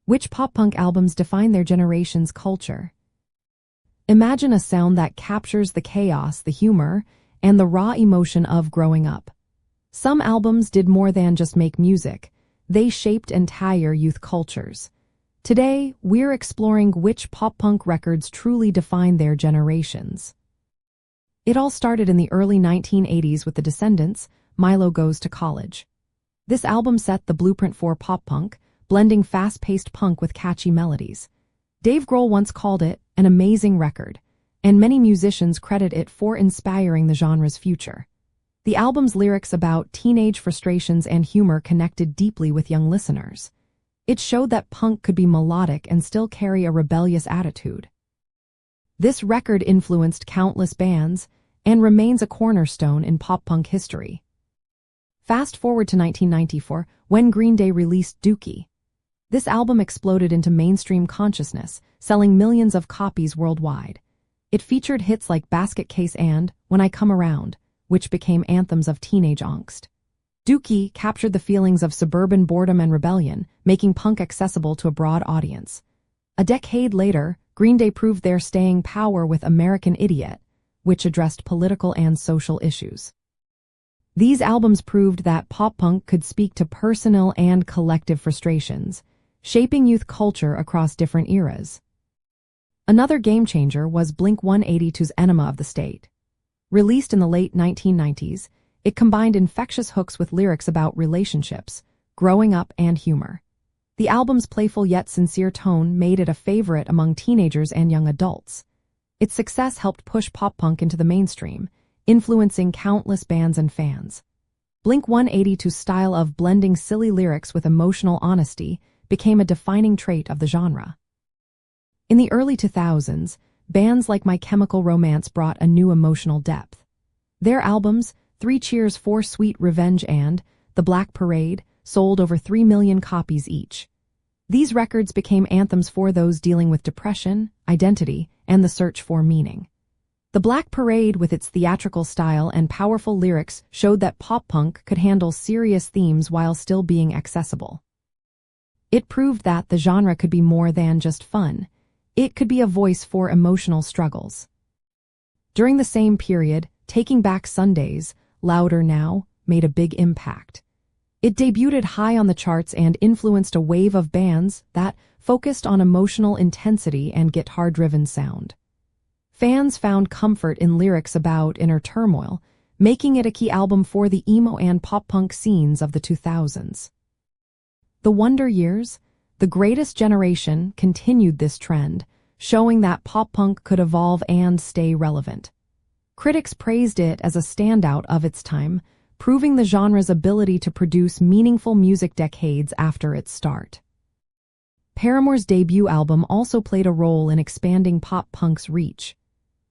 Which pop-punk albums define their generation's culture? Imagine a sound that captures the chaos, the humor, and the raw emotion of growing up. Some albums did more than just make music. They shaped entire youth cultures. Today, we're exploring which pop-punk records truly define their generations. It all started in the early 1980s with The Descendants, Milo Goes to College. This album set the blueprint for pop-punk, blending fast-paced punk with catchy melodies. Dave Grohl once called it an amazing record, and many musicians credit it for inspiring the genre's future. The album's lyrics about teenage frustrations and humor connected deeply with young listeners. It showed that punk could be melodic and still carry a rebellious attitude. This record influenced countless bands and remains a cornerstone in pop-punk history. Fast forward to 1994, when Green Day released Dookie. This album exploded into mainstream consciousness, selling millions of copies worldwide. It featured hits like Basket Case and When I Come Around, which became anthems of teenage angst. Dookie captured the feelings of suburban boredom and rebellion, making punk accessible to a broad audience. A decade later, Green Day proved their staying power with American Idiot, which addressed political and social issues. These albums proved that pop-punk could speak to personal and collective frustrations, shaping youth culture across different eras. Another game-changer was Blink-182's Enema of the State. Released in the late 1990s, it combined infectious hooks with lyrics about relationships, growing up, and humor. The album's playful yet sincere tone made it a favorite among teenagers and young adults. Its success helped push pop-punk into the mainstream, influencing countless bands and fans. Blink-182's style of blending silly lyrics with emotional honesty became a defining trait of the genre. In the early 2000s, bands like My Chemical Romance brought a new emotional depth. Their albums, 3 Cheers for Sweet Revenge and The Black Parade, sold over 3 million copies each. These records became anthems for those dealing with depression, identity, and the search for meaning. The Black Parade, with its theatrical style and powerful lyrics, showed that pop-punk could handle serious themes while still being accessible. It proved that the genre could be more than just fun. It could be a voice for emotional struggles. During the same period, Taking Back Sundays, Louder Now, made a big impact. It debuted high on the charts and influenced a wave of bands that focused on emotional intensity and guitar-driven sound. Fans found comfort in lyrics about inner turmoil, making it a key album for the emo and pop-punk scenes of the 2000s. The Wonder Years, The Greatest Generation, continued this trend, showing that pop-punk could evolve and stay relevant. Critics praised it as a standout of its time, proving the genre's ability to produce meaningful music decades after its start. Paramore's debut album also played a role in expanding pop-punk's reach.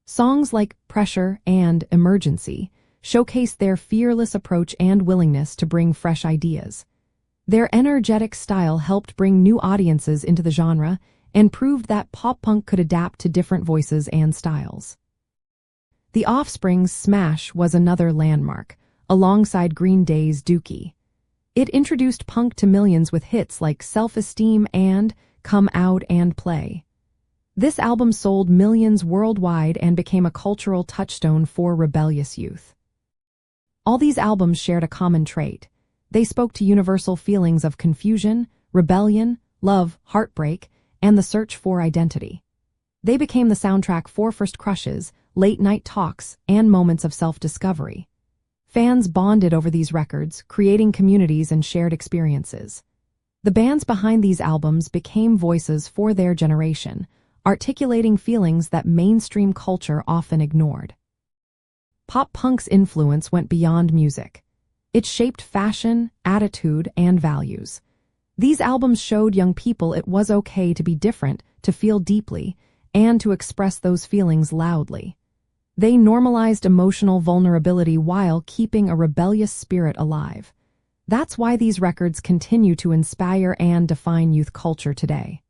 Songs like Pressure and Emergency showcased their fearless approach and willingness to bring fresh ideas. Their energetic style helped bring new audiences into the genre and proved that pop-punk could adapt to different voices and styles. The Offspring's Smash was another landmark, alongside Green Day's Dookie. It introduced punk to millions with hits like Self-Esteem and Come Out and Play. This album sold millions worldwide and became a cultural touchstone for rebellious youth. All these albums shared a common trait. They spoke to universal feelings of confusion, rebellion, love, heartbreak, and the search for identity. They became the soundtrack for first crushes, late-night talks, and moments of self-discovery. Fans bonded over these records, creating communities and shared experiences. The bands behind these albums became voices for their generation, articulating feelings that mainstream culture often ignored. Pop-punk's influence went beyond music. It shaped fashion, attitude, and values. These albums showed young people it was okay to be different, to feel deeply, and to express those feelings loudly. They normalized emotional vulnerability while keeping a rebellious spirit alive. That's why these records continue to inspire and define youth culture today.